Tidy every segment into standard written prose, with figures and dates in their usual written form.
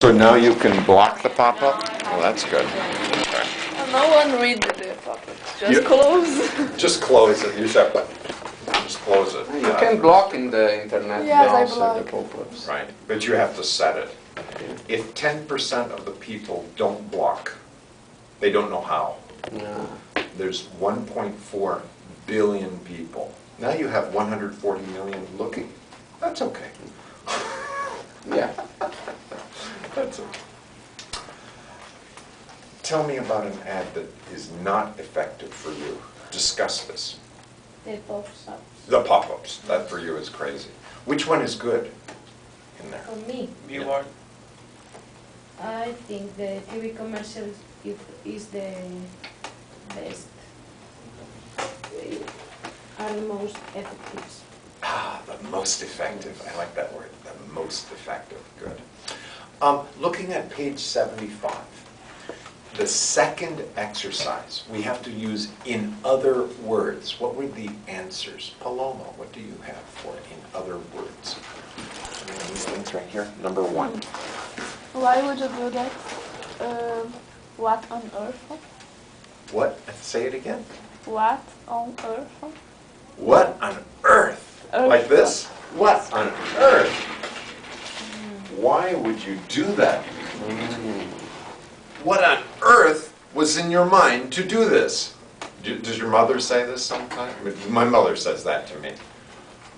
So now you can block the pop-up? Well, that's good. Okay. No one read the pop-ups. Just close. Just close it. Use that button. Just close it. You can block in the internet Yes, I browser the block. pop-ups. Right, but you have to set it. If 10% of the people don't block, they don't know how. Yeah. There's 1.4 billion people. Now you have 140 million looking. That's okay. Yeah. That's okay. Tell me about an ad that is not effective for you. Discuss this. The pop-ups. The pop-ups. That for you is crazy. Which one is good in there? For me, Yeah. I think the TV commercials is the best, are the most effective. Ah, the most effective. I like that word. The most effective. Good. Looking at page 75, the second exercise, we have to use in other words. What were the answers? Paloma, what do you have for in other words? These things right here. Number 1. Why would you do that? What on earth? What? Say it again. What on earth? What on earth? Like this? What on earth? Why would you do that? What on earth was in your mind to do this? Does your mother say this sometimes? My mother says that to me.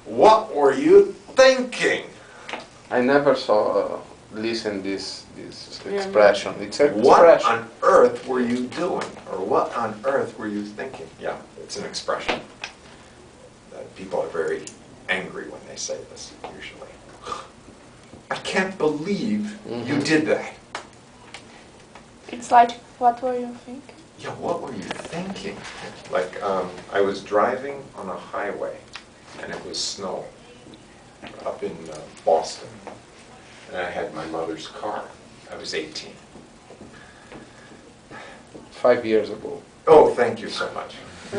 What were you thinking? I never saw, listen this expression. It's an What expression. on earth were you doing? Or what on earth were you thinking? Yeah, it's an expression. People are very angry when they say this, usually. I can't believe you did that. It's like, what were you thinking? Yeah, what were you thinking? Like, I was driving on a highway, and it was snow up in Boston. And I had my mother's car. I was 18. 5 years ago. Oh, thank you so much. I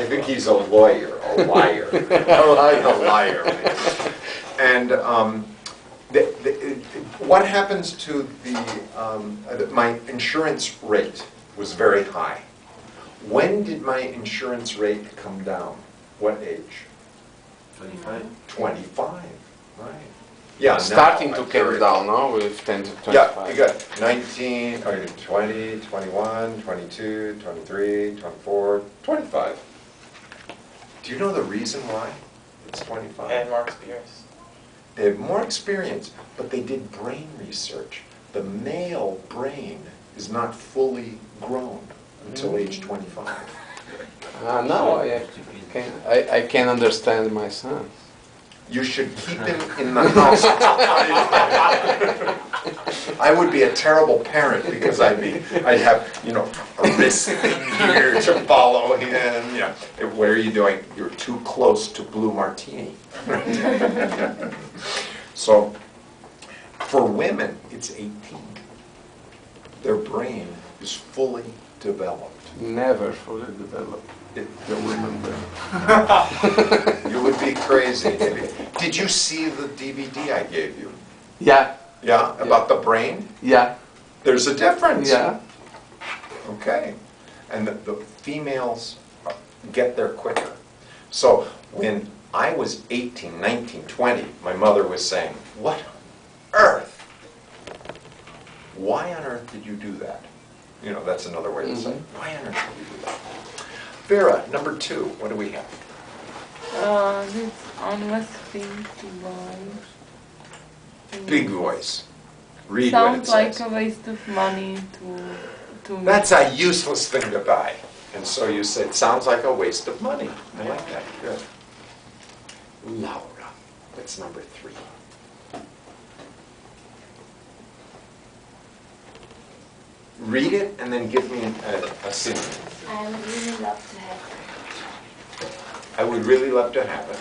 think he's a lawyer, a liar. A liar. And what happens to my insurance rate was very high. When did my insurance rate come down? What age? 25. 25, right. Yeah, Starting now, to come down, no? With 10 to 25. Yeah, you got 19, 20, 21, 22, 23, 24, 25. Do you know the reason why it's 25? And more experience. They have more experience, but they did brain research. The male brain is not fully grown until age 25. Now I can understand my son. You should keep him in the house. I would be a terrible parent because I'd have, a wrist here to follow him. Yeah. What are you doing? You're too close to Blue Martini. So, for women, it's 18. Their brain is fully developed. Never fully developed. The women brain. You would be crazy. Did you see the DVD I gave you? Yeah. Yeah, about the brain? Yeah. There's a difference. Yeah. Okay. And the females get there quicker. So when I was 18, 19, 20, my mother was saying, what on earth? Why on earth did you do that? That's another way to say it. Why on earth did you do that? Vera, number 2, what do we have? This unless think Big voice. Read what it sounds like says. a waste of money to That's a useless thing to buy. And so you said, sounds like a waste of money. I like that. Good. Laura, what's number 3? Read it and then give me a synonym. I would really love to have. I would really love to have it.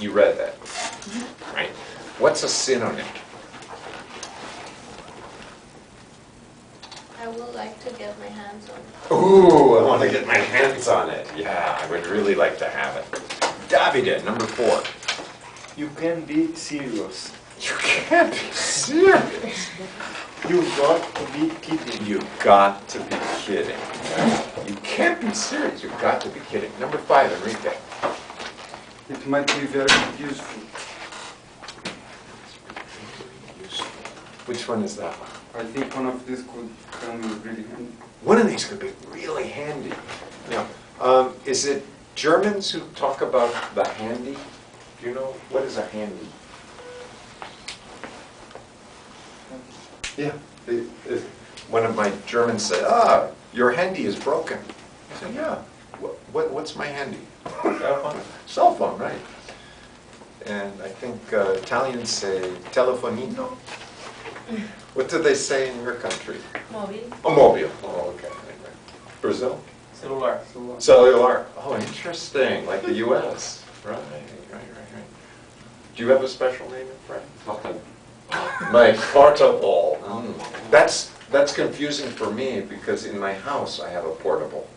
You read that, right? What's a synonym? I would like to get my hands on it. Ooh, I want to get my hands on it. Yeah, I would really like to have it. Davide, number 4. You can be serious. You can't be serious. You got to be kidding. You got to be kidding. You can't be serious. You've got to be kidding. Number 5, Enrique. It might be very useful. Which one is that? I think one of these could come in really handy. One of these could be really handy. Yeah. Is it Germans who talk about the handy? Do you know what is a handy? Yeah. One of my Germans said, your handy is broken. I said, yeah. What's my handy? Cell phone. Cell phone, right. And I think Italians say telefonino. What do they say in your country? Mobile. Oh, mobile. Oh, okay. Brazil? Celular. Cellular. Oh, interesting. Like the U.S. Right. Do you have a special name in France? Nothing. My portable. That's confusing for me because in my house I have a portable.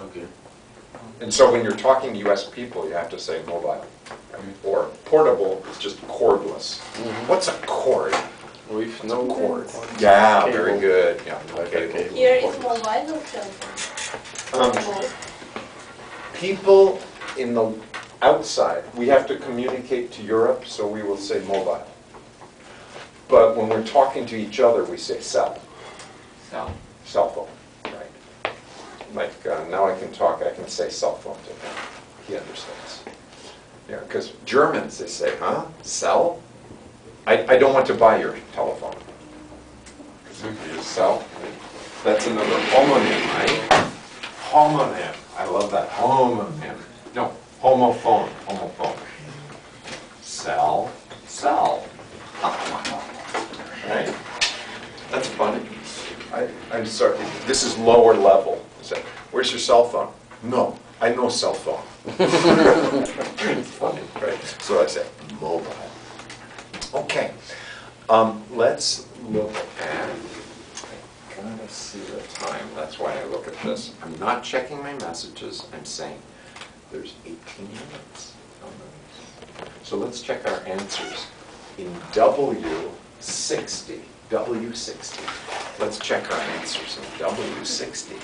Okay. And so when you're talking to U.S. people, you have to say mobile. Or portable is just cordless. What's a cord? With no Cord. Yeah, very Cable. good. Yeah, Like a cable. cable. Here is mobile or cell phone? People in the outside, we have to communicate to Europe, so we will say mobile. But when we're talking to each other, we say cell phone, right? Like now I can say cell phone to him. He understands. Yeah, because Germans, they say, cell? I don't want to buy your telephone. Because if you sell, that's another homonym, right? Homonym. I love that. Homonym. No, homophone. Sell. Right? That's funny. I'm sorry. This is lower level. Say, where's your cell phone? No, I know cell phone. It's funny, right? So I say mobile. Okay. Let's look at. I gotta see the time. That's why I look at this. I'm not checking my messages. I'm saying there's 18 minutes. So let's check our answers. In W60. Let's check our answers in W60.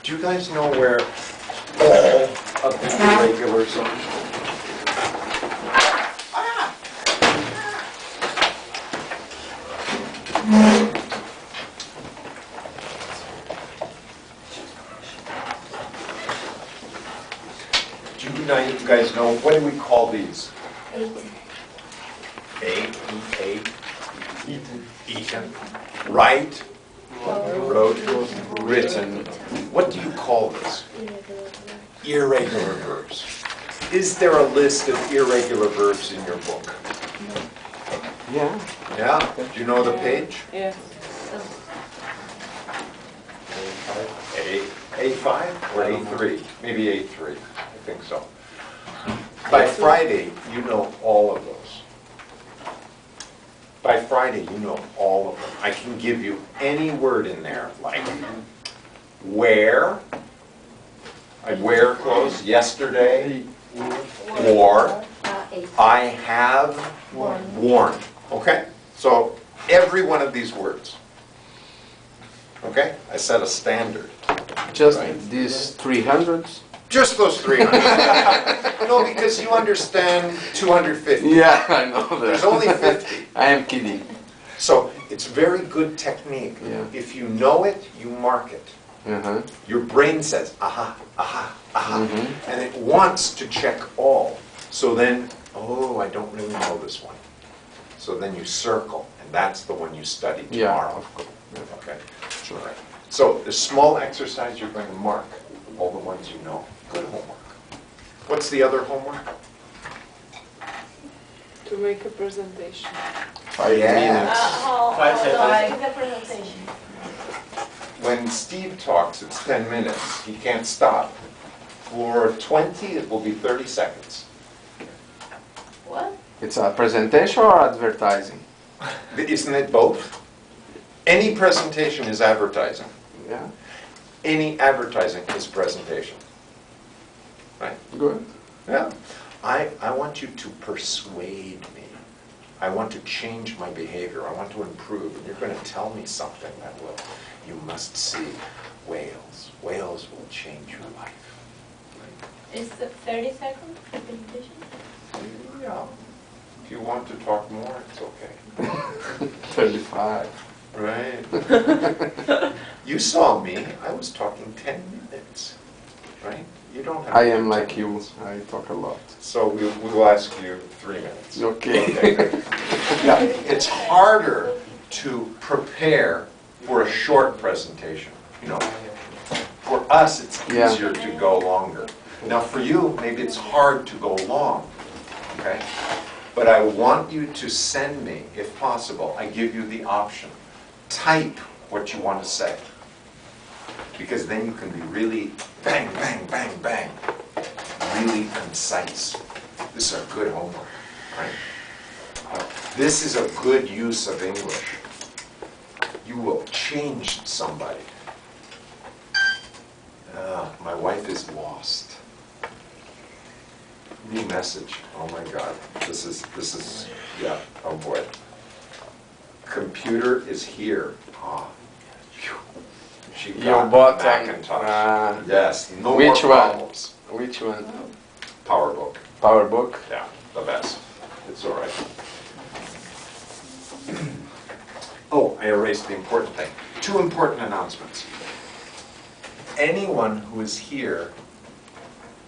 Do you guys know where all of the irregulars are? Do you guys know, what do we call these? 8. Eaten. Write. Wrote. Written. What do you call this? Irregular verbs. Is there a list of irregular verbs in your book? Yeah. Yeah? Do you know the page? Yes. A5 or A3? Maybe A3. I think so. By Friday, you know all of those. By Friday, you know all of them. I can give you any word in there, like wear. I wear clothes yesterday. Wore. 8. I have worn. Okay? So every one of these words. Okay? I set a standard. Just Right. these 300s? Just those 300. No, because you understand 250. Yeah, I know that. There's only 50. I am kidding. So it's very good technique. Yeah. If you know it, you mark it. Uh-huh. Your brain says, aha, aha, aha. And it wants to check all. So then, oh, I don't really know this one. So then you circle, and that's the one you study Yeah, tomorrow. of course. Okay? Sure. So the small exercise, you're going to mark all the ones you know. Good homework. What's the other homework? To make a presentation. 5 Yeah. minutes. How 5 do seconds. I give the presentation? When Steve talks, it's 10 minutes. He can't stop. For 20, it will be 30 seconds. What? It's a presentation or advertising? Isn't it both? Any presentation is advertising. Yeah. Any advertising is presentation. Right? Good. Yeah. I want you to persuade me. I want to change my behavior. I want to improve. And you're going to tell me something that will, you must see Wales. Wales will change your life. Is the 30 second presentation? Yeah. If you want to talk more, it's okay. 35. Right. You saw me. I was talking 10 minutes. Right? You don't have I to am do like 10 you. minutes. I talk a lot. So we will ask you 3 minutes. Okay. Yeah, it's harder to prepare for a short presentation. You know, for us, it's Yeah. easier to go longer. Now, for you, maybe it's hard to go long. Okay, but I want you to send me, if possible. I give you the option. Type what you want to say, because then you can be really bang, bang, bang, bang, really concise. This is a good homework, right? This is a good use of English. You will change somebody. My wife is lost. New message. Oh my God. This is, yeah, oh boy. Computer is here. Ah. Phew. She Your got button. Macintosh. Yes, no Which more one? problems. Which one? PowerBook. PowerBook? Yeah, the best. It's all right. Oh, I erased the important thing. 2 important announcements. Anyone who is here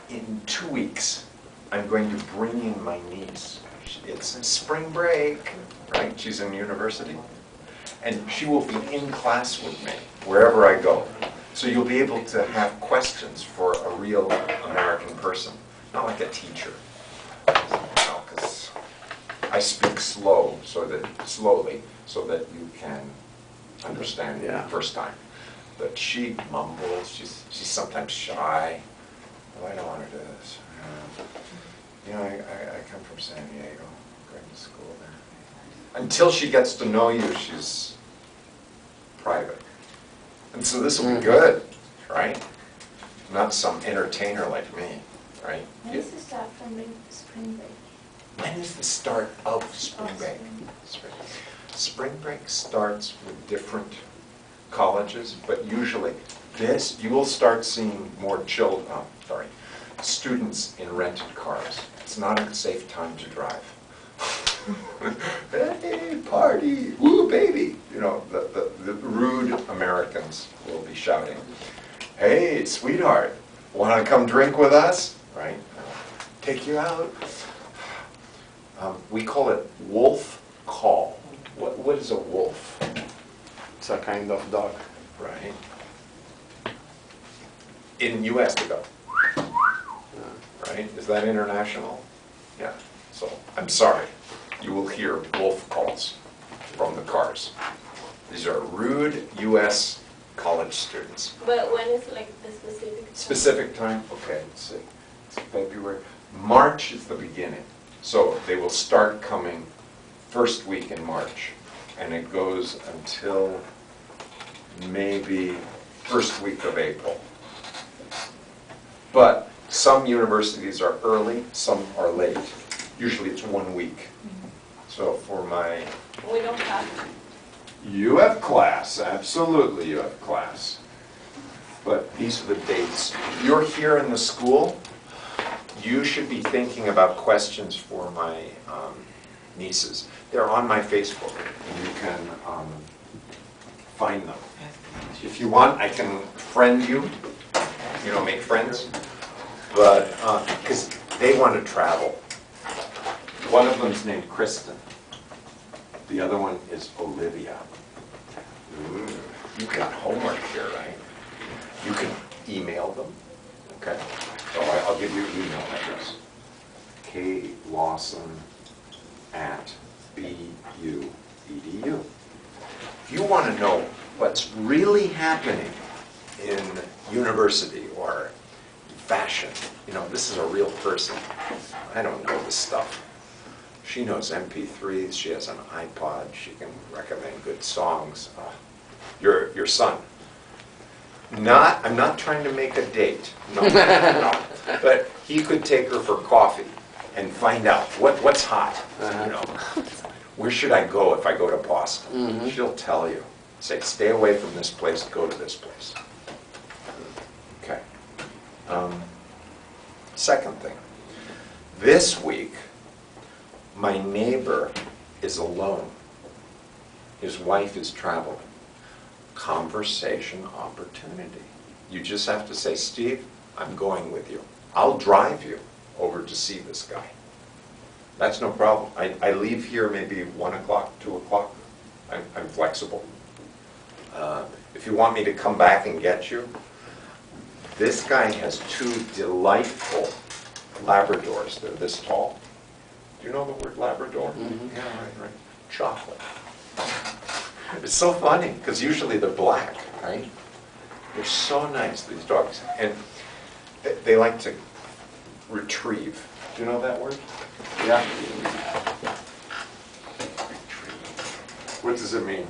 in 2 weeks, I'm going to bring in my niece. It's spring break, right? She's in university. And she will be in class with me wherever I go. So you'll be able to have questions for a real American person, not like a teacher. Because I speak slowly, so that you can understand me the first time. But she mumbles. She's sometimes shy. Oh, I don't want to do this. You know, I come from San Diego, going to school there. Until she gets to know you, she's private. And so this will be good, right? Not some entertainer like me, right? When is the start from spring break? When is the start of spring break? Spring break starts with different colleges, but usually you will start seeing more students in rented cars. It's not a safe time to drive. Hey, party, woo, baby. You know, the rude Americans will be shouting, hey, sweetheart, want to come drink with us? Right? Take you out. We call it wolf call. What is a wolf? It's a kind of dog. Right. In U.S. they go. Right? Is that international? Yeah. So I'm sorry. You will hear wolf calls from the cars. These are rude U.S. college students. But when is like the specific time? Specific time? Okay, let's see. It's February. March is the beginning. So they will start coming first week in March. And it goes until maybe first week of April. But some universities are early, some are late. Usually it's 1 week. So for my... We don't have. You have class, absolutely you have class. But these are the dates. If you're here in the school, you should be thinking about questions for my nieces. They're on my Facebook, and you can find them. If you want, I can friend you, make friends. But, because they want to travel. One of them's named Kristen. The other one is Olivia. Ooh, you got homework here, right? You can email them, okay? So I'll give you your email address. klawson@bu.edu. If you want to know what's really happening in university or fashion, this is a real person. I don't know this stuff. She knows MP3s, she has an iPod, she can recommend good songs. Your son. I'm not trying to make a date, no. But he could take her for coffee, and find out what's hot, you Uh-huh. know. Where should I go if I go to Boston? Mhm. She'll tell you. Say, stay away from this place, go to this place. Okay. Second thing. This week, my neighbor is alone. His wife is traveling. Conversation opportunity. You just have to say, Steve, I'm going with you. I'll drive you over to see this guy. That's no problem. I leave here maybe 1 o'clock, 2 o'clock. I'm flexible. If you want me to come back and get you, this guy has 2 delightful Labradors. They're this tall. Do you know the word Labrador? Mhm. Yeah, right. Chocolate. It's so funny, because usually they're black, right? They're so nice, these dogs. And they like to retrieve. Do you know that word? Yeah. What does it mean?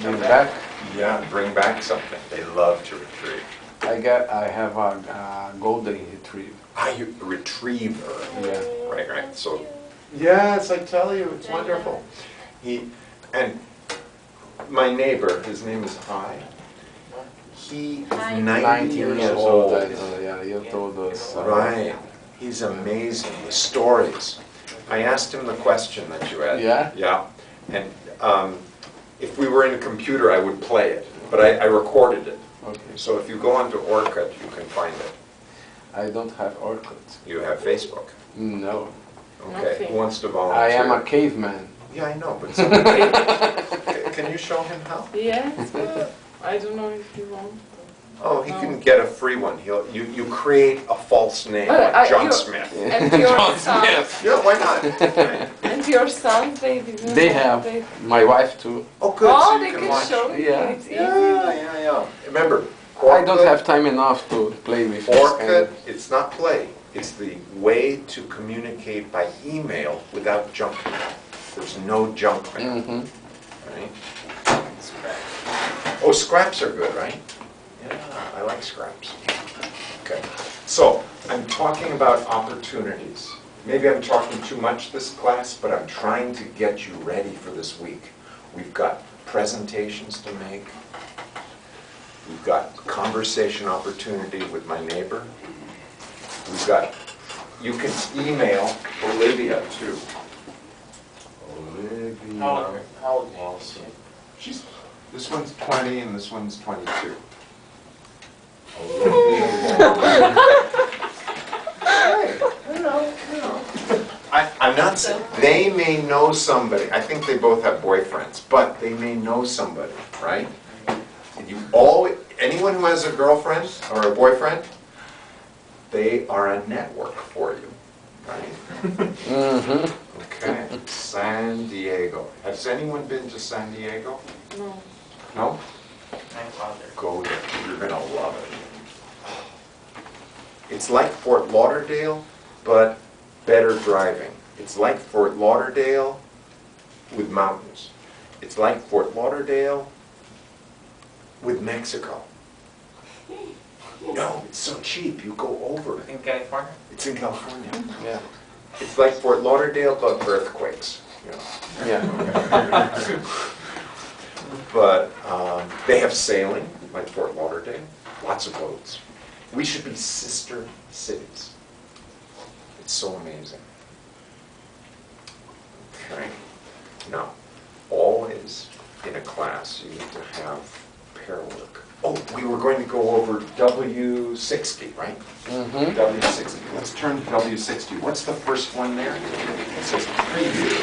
Bring back. Yeah, bring back something. They love to retrieve. I have a golden retriever. Ah, you retriever. Yeah. Right. So, yes, I tell you, it's wonderful. And my neighbor, his name is Hai. He is 90 19 years old. I know, yeah, you told us. Right. He's amazing. The stories. I asked him the question that you had. Yeah? Yeah. And if we were in a computer, I would play it. But I recorded it. Okay. So if you go onto Orkut, you can find it. I don't have Orkut. You have Facebook. No. Okay. Nothing. Who wants to I volunteer? am a caveman. Yeah, I know, but somebody... Can you show him how? Yes, but I don't know if you want. Oh, he can get a free one. You create a false name, But like John you- Smith. And your son, Yeah, why not? Right. and your son, they didn't They have. My wife too. Oh, good. So Oh, you they can can watch. show you. Yeah. It's easy. Yeah. Remember, I don't Orkut- have time enough to play with this kind Orkut, of- it's not play. It's the way to communicate by email without junk mail. There's no junk mail, Mhm. right? Oh, scraps are good, right? Yeah, I like scraps. Okay, so I'm talking about opportunities. Maybe I'm talking too much this class, but I'm trying to get you ready for this week. We've got presentations to make. We've got conversation opportunity with my neighbor. We've got, you can email Olivia too. Olivia. How old is Wilson. This one's 20 and this one's 22. I'm not saying, they may know somebody, I think they both have boyfriends, but they may know somebody, right? And you always, anyone who has a girlfriend or a boyfriend, they are a network for you, right? Mhm. Okay, San Diego. Has anyone been to San Diego? No. No? My father. Go there, you're gonna love it. It's like Fort Lauderdale, but better driving. It's like Fort Lauderdale with mountains. It's like Fort Lauderdale with Mexico. No, it's so cheap, you go over it. In California? It's in California. Yeah. It's like Fort Lauderdale, but earthquakes, you know. Yeah. But they have sailing, like Fort Lauderdale, lots of boats. We should be sister cities. It's so amazing. Okay. Now, always in a class, you need to have pair work. Oh, we were going to go over W60, right? Mhm. W60. Let's turn to W60. What's the first one there? It says preview.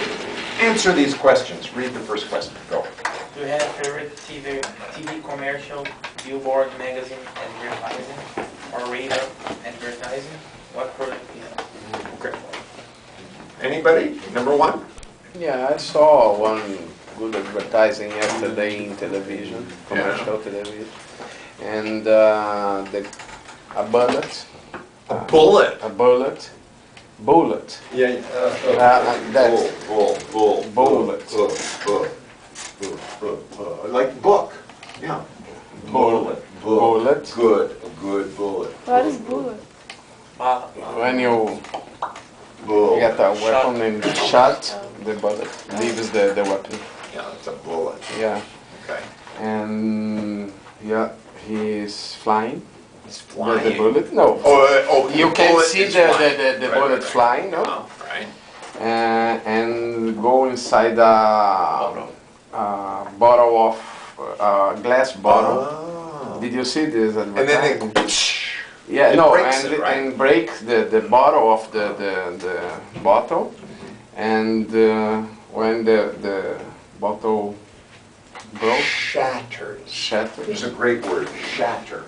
Answer these questions. Read the first question. Go. Do you have favorite TV commercial, billboard, magazine advertising, or radio advertising? What product is it? Okay. Anybody? Number one? Yeah, I saw one good advertising yesterday in television, commercial television, and a bullet. A bullet. A bullet. Bullet. Yeah. That's Bullet. Bullet. Like book. Yeah. Bullet. Bullet. Good. A good bullet. What is bullet? When you Bull. You get a weapon and shot, the bullet leaves the weapon. Yeah, it's a bullet. Yeah. Okay. And yeah, he's flying. He's The flying. bullet? No. Oh, You the can bullet see is the flying. Right, bullet right. flying, no? Oh, right. And go inside a bottle of glass bottle. Oh. Did you see this And then advertising? it, Yeah, it no, breaks and, it, right? and break the bottle of the bottle, and when the bottle broke, shatters. shattered. It's a great word, shatter.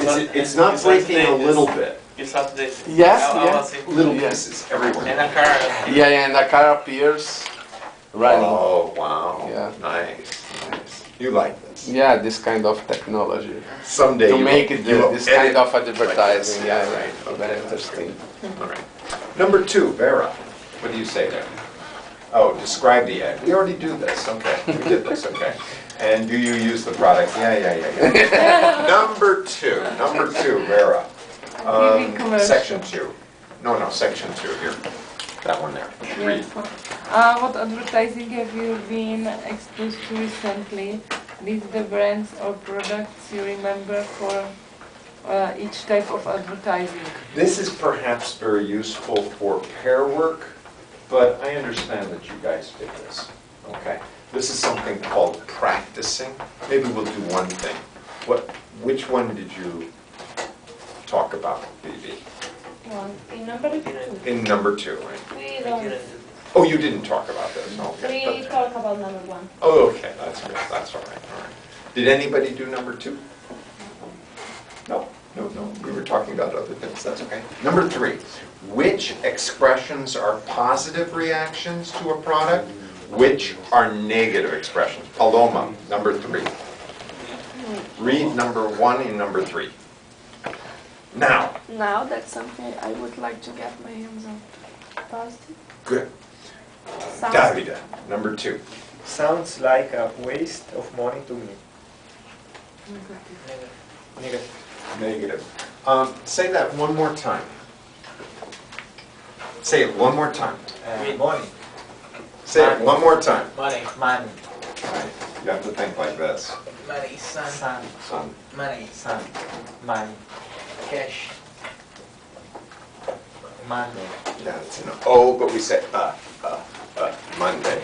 not- It's not it's breaking a not little bit. You saw this. Yes, I yeah. was in- Little Yeah. pieces everywhere. And a car. Yeah, yeah, and the car appears running. Oh, wow. Yeah. Nice, nice. You like this. Yeah, this kind of technology Someday to you make will- it you will this edit kind of like advertising. this. Yeah, Right. right. Okay, Very that's interesting. All right. Number 2, Vera. What do you say there? Oh, describe the ad. We already do this. Okay. We did this. Okay. And do you use the product? Yeah. Number 2, Vera. TV commercial. Section 2. No, section 2 here. That one there. Read. What advertising have you been exposed to recently? List the brands or products you remember for each type of advertising. This is perhaps very useful for pair work, but I understand that you guys did this. Okay. This is something called practicing. Maybe we'll do one thing. Which one did you talk about, BB? In number 2, In number 2, right? we We don't. didn't. Oh, you didn't talk about this, okay. We talk about number 1. Oh, okay, that's good, that's all right. Did anybody do number 2? No, we were talking about other things, that's okay. Number 3, which expressions are positive reactions to a product? Which are negative expressions? Paloma, number 3. Read number 1 and number 3. Now, Now that's something I would like to get my hands on. Positive. good. Sounds Davida, number 2. Sounds like a waste of money to me. Negative. Negative. Say that one more time. Say it one more time. Money. Say it one more time. Money. Money. Right. You have to think like this. Money, son. Sun. Son. Money. Sun. Money. Cash. Monday. Yeah, it's an O, but we say Monday.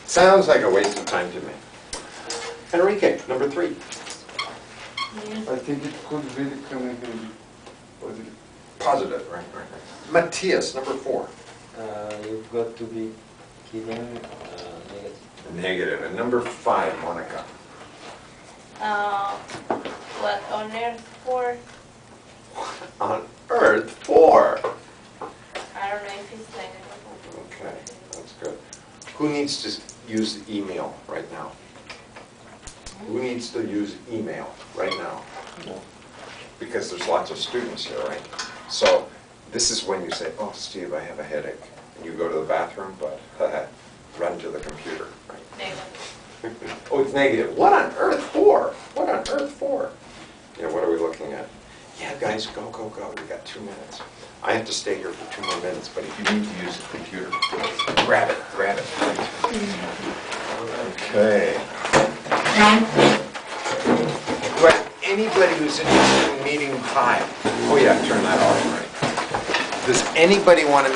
Sounds like a waste of time to me. Enrique, number 3. I think it could really come in handy. Positive. Positive, right. Matthias, number 4. You've got to be kidding. Negative. Negative. And number 5, Monica. What on earth for? On earth, 4. I don't know if it's negative. Okay, that's good. Who needs to use the email right now? Who needs to use email right now? Because there's lots of students here, right? So this is when you say, oh, Steve, I have a headache. And you go to the bathroom, but run to the computer, right? Negative. Oh, it's negative. What on earth for? What on earth for? Yeah, what are we looking at? Yeah, guys, go. We got 2 minutes. I have to stay here for 2 more minutes, but if you need to use the computer, grab it. Okay. But anybody who's interested in meeting 5, oh yeah, turn that off, right? Does anybody want to